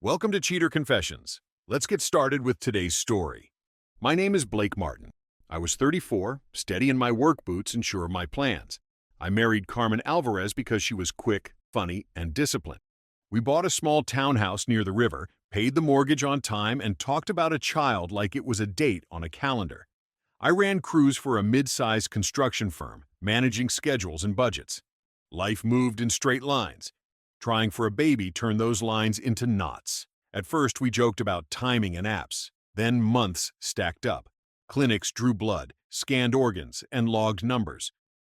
Welcome to Cheater Confessions. Let's get started with today's story. My name is Blake Martin. I was 34, steady in my work boots and sure of my plans. I married Carmen Alvarez because she was quick, funny, and disciplined. We bought a small townhouse near the river, paid the mortgage on time, and talked about a child like it was a date on a calendar. I ran crews for a mid-sized construction firm, managing schedules and budgets. Life moved in straight lines. Trying for a baby turned those lines into knots. At first, we joked about timing and apps. Then months stacked up. Clinics drew blood, scanned organs, and logged numbers.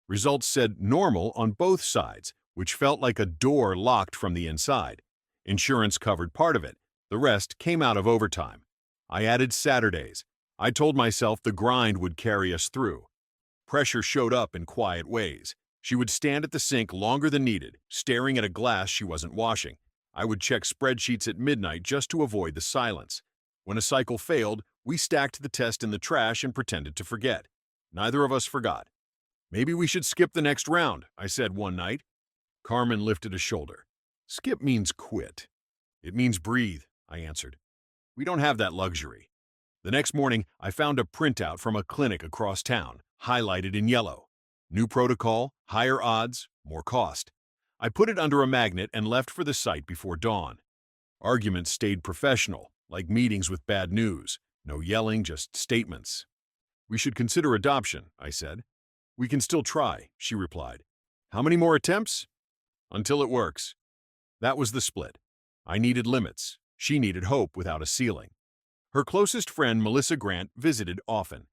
Results said normal on both sides, which felt like a door locked from the inside. Insurance covered part of it. The rest came out of overtime. I added Saturdays. I told myself the grind would carry us through. Pressure showed up in quiet ways. She would stand at the sink longer than needed, staring at a glass she wasn't washing. I would check spreadsheets at midnight just to avoid the silence. When a cycle failed, we stacked the test in the trash and pretended to forget. Neither of us forgot. "Maybe we should skip the next round," I said one night. Carmen lifted a shoulder. "Skip means quit." "It means breathe," I answered. "We don't have that luxury." The next morning, I found a printout from a clinic across town, highlighted in yellow. New protocol, higher odds, more cost. I put it under a magnet and left for the site before dawn. Arguments stayed professional, like meetings with bad news. No yelling, just statements. "We should consider adoption," I said. "We can still try," she replied. "How many more attempts?" "Until it works." That was the split. I needed limits. She needed hope without a ceiling. Her closest friend, Melissa Grant, visited often.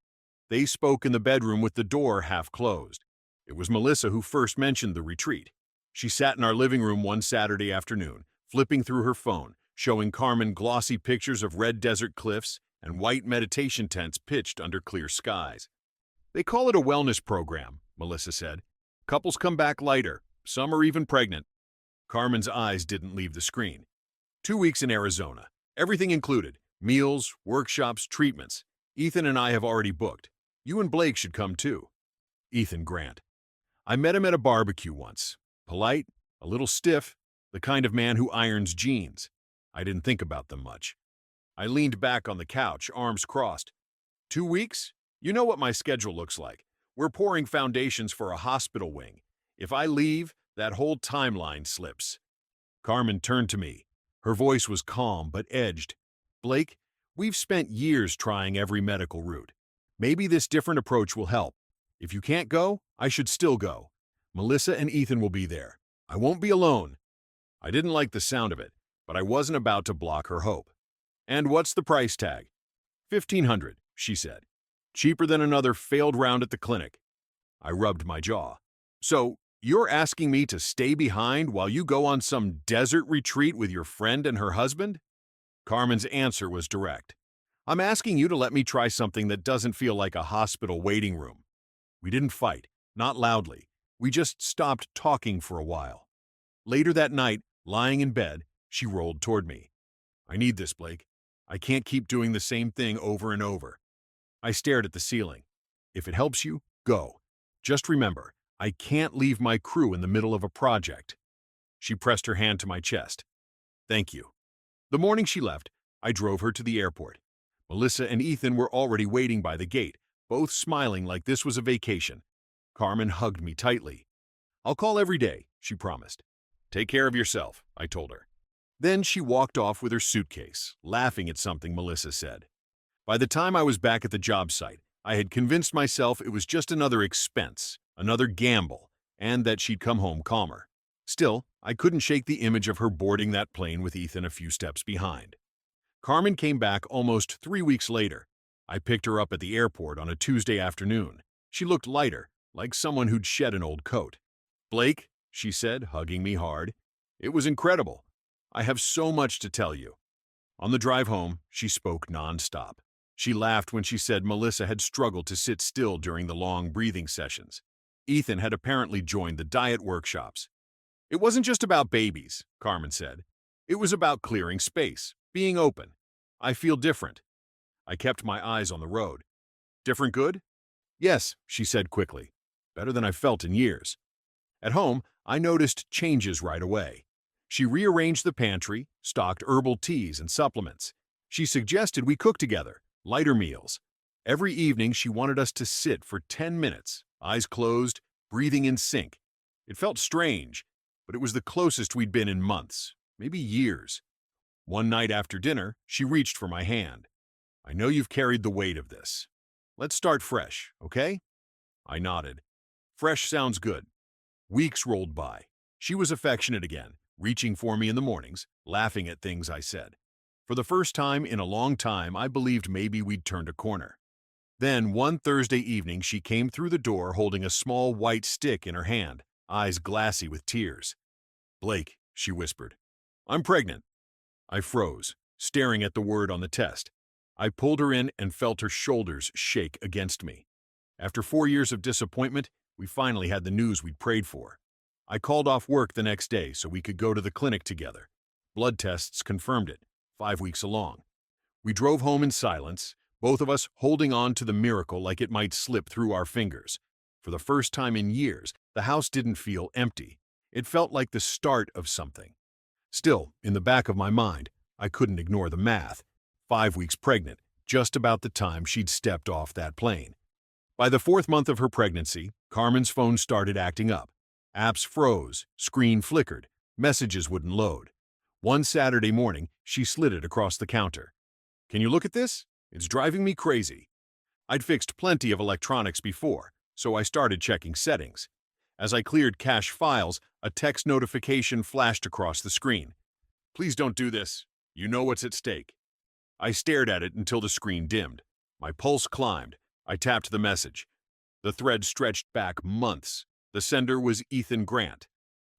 They spoke in the bedroom with the door half closed. It was Melissa who first mentioned the retreat. She sat in our living room one Saturday afternoon, flipping through her phone, showing Carmen glossy pictures of red desert cliffs and white meditation tents pitched under clear skies. "They call it a wellness program," Melissa said. "Couples come back lighter. Some are even pregnant." Carmen's eyes didn't leave the screen. 2 weeks in Arizona. Everything included. Meals, workshops, treatments. Ethan and I have already booked. You and Blake should come too. Ethan Grant. I met him at a barbecue once. Polite, a little stiff, the kind of man who irons jeans. I didn't think about them much. I leaned back on the couch, arms crossed. 2 weeks? You know what my schedule looks like. We're pouring foundations for a hospital wing. If I leave, that whole timeline slips. Carmen turned to me. Her voice was calm but edged. "Blake, we've spent years trying every medical route. Maybe this different approach will help. If you can't go, I should still go. Melissa and Ethan will be there. I won't be alone." I didn't like the sound of it, but I wasn't about to block her hope. "And what's the price tag?" "1,500, she said. "Cheaper than another failed round at the clinic." I rubbed my jaw. "So, you're asking me to stay behind while you go on some desert retreat with your friend and her husband?" Carmen's answer was direct. "I'm asking you to let me try something that doesn't feel like a hospital waiting room." We didn't fight, not loudly. We just stopped talking for a while. Later that night, lying in bed, she rolled toward me. "I need this, Blake. I can't keep doing the same thing over and over." I stared at the ceiling. "If it helps you, go. Just remember, I can't leave my crew in the middle of a project." She pressed her hand to my chest. "Thank you." The morning she left, I drove her to the airport. Melissa and Ethan were already waiting by the gate, both smiling like this was a vacation. Carmen hugged me tightly. "I'll call every day," she promised. "Take care of yourself," I told her. Then she walked off with her suitcase, laughing at something Melissa said. By the time I was back at the job site, I had convinced myself it was just another expense, another gamble, and that she'd come home calmer. Still, I couldn't shake the image of her boarding that plane with Ethan a few steps behind. Carmen came back almost 3 weeks later. I picked her up at the airport on a Tuesday afternoon. She looked lighter, like someone who'd shed an old coat. "Blake," she said, hugging me hard. "It was incredible. I have so much to tell you." On the drive home, she spoke nonstop. She laughed when she said Melissa had struggled to sit still during the long breathing sessions. Ethan had apparently joined the diet workshops. "It wasn't just about babies," Carmen said. "It was about clearing space, being open. I feel different." I kept my eyes on the road. "Different good?" "Yes," she said quickly. "Better than I've felt in years." At home, I noticed changes right away. She rearranged the pantry, stocked herbal teas and supplements. She suggested we cook together, lighter meals. Every evening she wanted us to sit for 10 minutes, eyes closed, breathing in sync. It felt strange, but it was the closest we'd been in months, maybe years. One night after dinner, she reached for my hand. "I know you've carried the weight of this. Let's start fresh, okay?" I nodded. Fresh sounds good. Weeks rolled by. She was affectionate again, reaching for me in the mornings, laughing at things I said. For the first time in a long time, I believed maybe we'd turned a corner. Then, one Thursday evening, she came through the door holding a small white stick in her hand, eyes glassy with tears. "Blake," she whispered, "I'm pregnant." I froze, staring at the word on the test. I pulled her in and felt her shoulders shake against me. After 4 years of disappointment, we finally had the news we'd prayed for. I called off work the next day so we could go to the clinic together. Blood tests confirmed it, 5 weeks along. We drove home in silence, both of us holding on to the miracle like it might slip through our fingers. For the first time in years, the house didn't feel empty. It felt like the start of something. Still, in the back of my mind, I couldn't ignore the math. 5 weeks pregnant, just about the time she'd stepped off that plane. By the 4th month of her pregnancy, Carmen's phone started acting up. Apps froze, screen flickered, messages wouldn't load. One Saturday morning, she slid it across the counter. "Can you look at this? It's driving me crazy." I'd fixed plenty of electronics before, so I started checking settings. As I cleared cache files, a text notification flashed across the screen. "Please don't do this. You know what's at stake." I stared at it until the screen dimmed. My pulse climbed. I tapped the message. The thread stretched back months. The sender was Ethan Grant.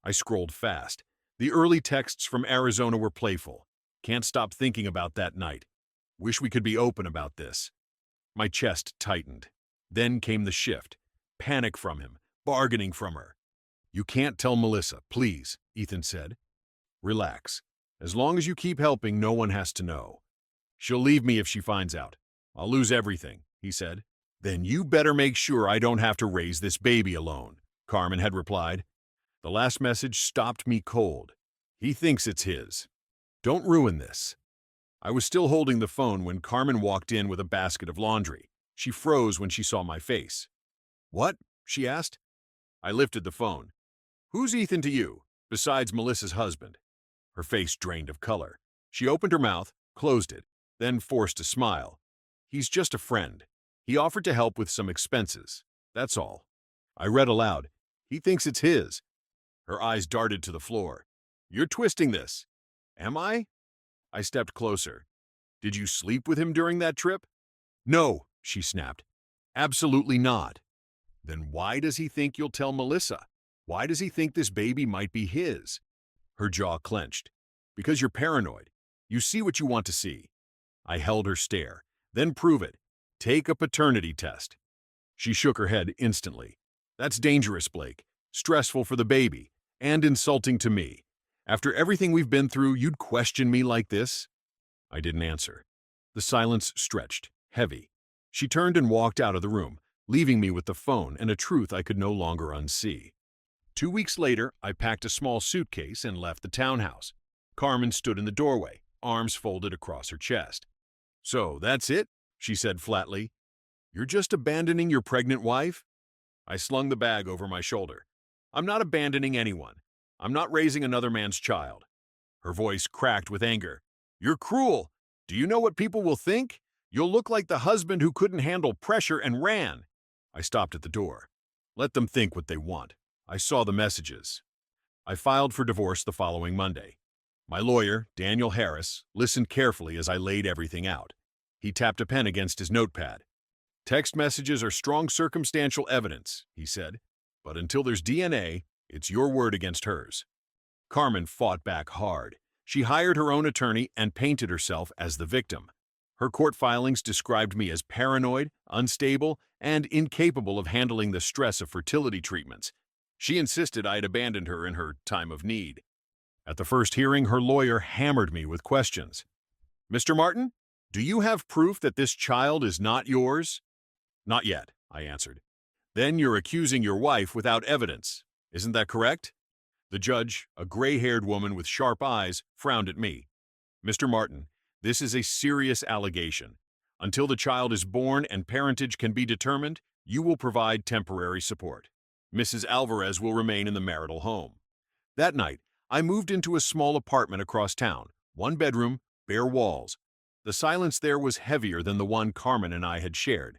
I scrolled fast. The early texts from Arizona were playful. "Can't stop thinking about that night. Wish we could be open about this." My chest tightened. Then came the shift. Panic from him, bargaining from her. "You can't tell Melissa, please," Ethan said. "Relax. As long as you keep helping, no one has to know." "She'll leave me if she finds out. I'll lose everything," he said. "Then you better make sure I don't have to raise this baby alone," Carmen had replied. The last message stopped me cold. "He thinks it's his. Don't ruin this." I was still holding the phone when Carmen walked in with a basket of laundry. She froze when she saw my face. "What?" she asked. I lifted the phone. "Who's Ethan to you, besides Melissa's husband?" Her face drained of color. She opened her mouth, closed it, then forced a smile. "He's just a friend. He offered to help with some expenses. That's all." I read aloud. "He thinks it's his." Her eyes darted to the floor. "You're twisting this." "Am I?" I stepped closer. "Did you sleep with him during that trip?" "No," she snapped. "Absolutely not." "Then why does he think you'll tell Melissa? Why does he think this baby might be his?" Her jaw clenched. "Because you're paranoid. You see what you want to see." I held her stare. "Then prove it. Take a paternity test." She shook her head instantly. "That's dangerous, Blake. Stressful for the baby. And insulting to me. After everything we've been through, you'd question me like this?" I didn't answer. The silence stretched, heavy. She turned and walked out of the room, leaving me with the phone and a truth I could no longer unsee. 2 weeks later, I packed a small suitcase and left the townhouse. Carmen stood in the doorway, arms folded across her chest. "So, that's it?" she said flatly. "You're just abandoning your pregnant wife?" I slung the bag over my shoulder. "I'm not abandoning anyone. I'm not raising another man's child." Her voice cracked with anger. "You're cruel. Do you know what people will think? You'll look like the husband who couldn't handle pressure and ran." I stopped at the door. "Let them think what they want. I saw the messages." I filed for divorce the following Monday. My lawyer, Daniel Harris, listened carefully as I laid everything out. He tapped a pen against his notepad. "Text messages are strong circumstantial evidence," he said. "But until there's DNA, it's your word against hers." Carmen fought back hard. She hired her own attorney and painted herself as the victim. Her court filings described me as paranoid, unstable, and incapable of handling the stress of fertility treatments. She insisted I had abandoned her in her time of need. At the first hearing, her lawyer hammered me with questions. "Mr. Martin, do you have proof that this child is not yours?" "Not yet," I answered. "Then you're accusing your wife without evidence. Isn't that correct?" The judge, a gray-haired woman with sharp eyes, frowned at me. "Mr. Martin, this is a serious allegation. Until the child is born and parentage can be determined, you will provide temporary support. Mrs. Alvarez will remain in the marital home." That night, I moved into a small apartment across town, one bedroom, bare walls. The silence there was heavier than the one Carmen and I had shared.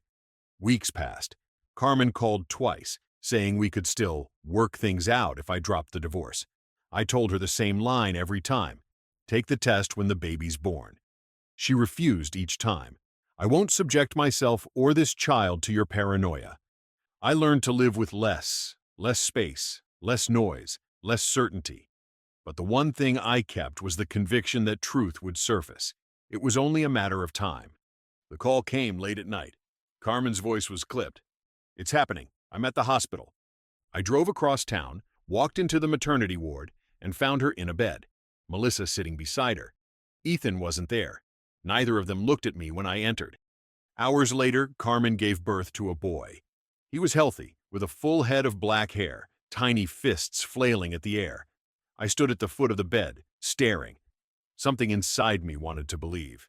Weeks passed. Carmen called twice, saying we could still work things out if I dropped the divorce. I told her the same line every time: "Take the test when the baby's born." She refused each time. "I won't subject myself or this child to your paranoia." I learned to live with less space, less noise, less certainty. But the one thing I kept was the conviction that truth would surface. It was only a matter of time. The call came late at night. Carmen's voice was clipped. "It's happening. I'm at the hospital." I drove across town, walked into the maternity ward, and found her in a bed, Melissa sitting beside her. Ethan wasn't there. Neither of them looked at me when I entered. Hours later, Carmen gave birth to a boy. He was healthy, with a full head of black hair, tiny fists flailing at the air. I stood at the foot of the bed, staring. Something inside me wanted to believe.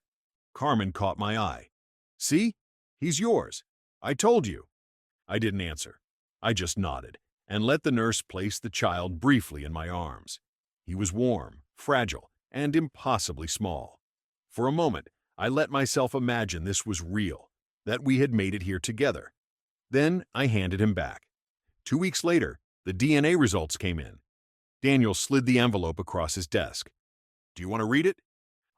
Carmen caught my eye. "See? He's yours. I told you." I didn't answer. I just nodded and let the nurse place the child briefly in my arms. He was warm, fragile, and impossibly small. For a moment, I let myself imagine this was real, that we had made it here together. Then I handed him back. 2 weeks later, the DNA results came in. Daniel slid the envelope across his desk. "Do you want to read it?"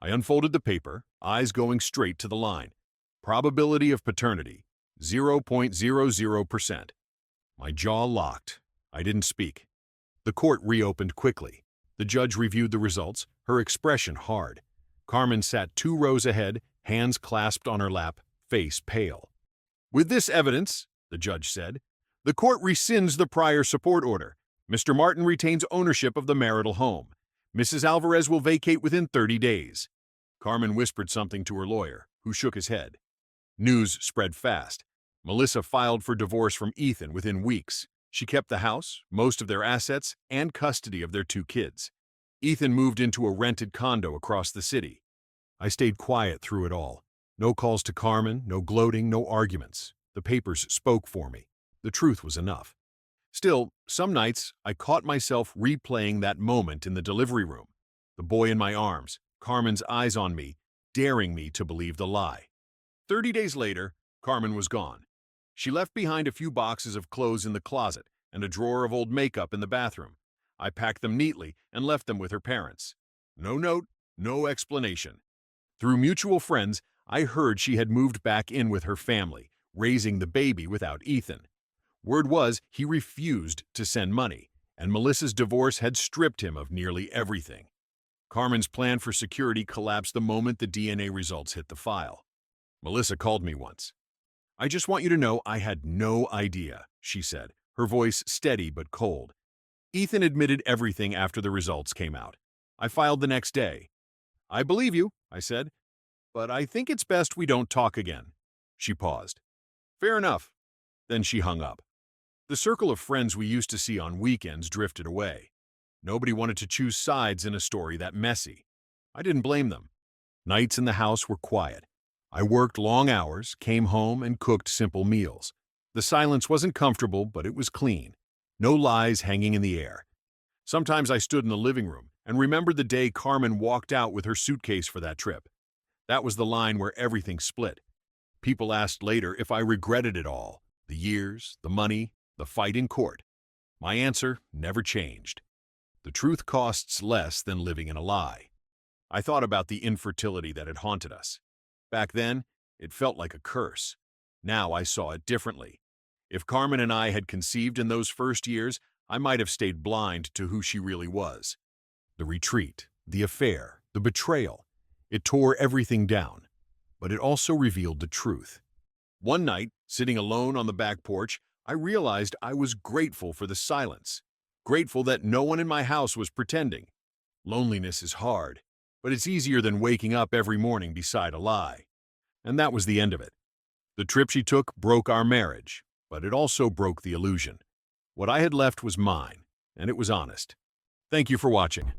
I unfolded the paper, eyes going straight to the line. Probability of paternity, 0.00%. My jaw locked. I didn't speak. The court reopened quickly. The judge reviewed the results, her expression hard. Carmen sat 2 rows ahead, hands clasped on her lap, face pale. "With this evidence," the judge said, "the court rescinds the prior support order. Mr. Martin retains ownership of the marital home. Mrs. Alvarez will vacate within 30 days. Carmen whispered something to her lawyer, who shook his head. News spread fast. Melissa filed for divorce from Ethan within weeks. She kept the house, most of their assets, and custody of their 2 kids. Ethan moved into a rented condo across the city. I stayed quiet through it all. No calls to Carmen, no gloating, no arguments. The papers spoke for me. The truth was enough. Still, some nights, I caught myself replaying that moment in the delivery room. The boy in my arms, Carmen's eyes on me, daring me to believe the lie. 30 days later, Carmen was gone. She left behind a few boxes of clothes in the closet and a drawer of old makeup in the bathroom. I packed them neatly and left them with her parents. No note, no explanation. Through mutual friends, I heard she had moved back in with her family, raising the baby without Ethan. Word was he refused to send money, and Melissa's divorce had stripped him of nearly everything. Carmen's plan for security collapsed the moment the DNA results hit the file. Melissa called me once. "I just want you to know I had no idea," she said, her voice steady but cold. "Ethan admitted everything after the results came out. I filed the next day." "I believe you," I said, "but I think it's best we don't talk again." She paused. "Fair enough." Then she hung up. The circle of friends we used to see on weekends drifted away. Nobody wanted to choose sides in a story that messy. I didn't blame them. Nights in the house were quiet. I worked long hours, came home, and cooked simple meals. The silence wasn't comfortable, but it was clean. No lies hanging in the air. Sometimes I stood in the living room and remembered the day Carmen walked out with her suitcase for that trip. That was the line where everything split. People asked later if I regretted it all. The years, the money, the fight in court. My answer never changed. The truth costs less than living in a lie. I thought about the infertility that had haunted us. Back then, it felt like a curse. Now I saw it differently. If Carmen and I had conceived in those first years, I might have stayed blind to who she really was. The retreat, the affair, the betrayal. It tore everything down, but it also revealed the truth. One night, sitting alone on the back porch, I realized I was grateful for the silence. Grateful that no one in my house was pretending. Loneliness is hard, but it's easier than waking up every morning beside a lie. And that was the end of it. The trip she took broke our marriage, but it also broke the illusion. What I had left was mine, and it was honest. Thank you for watching.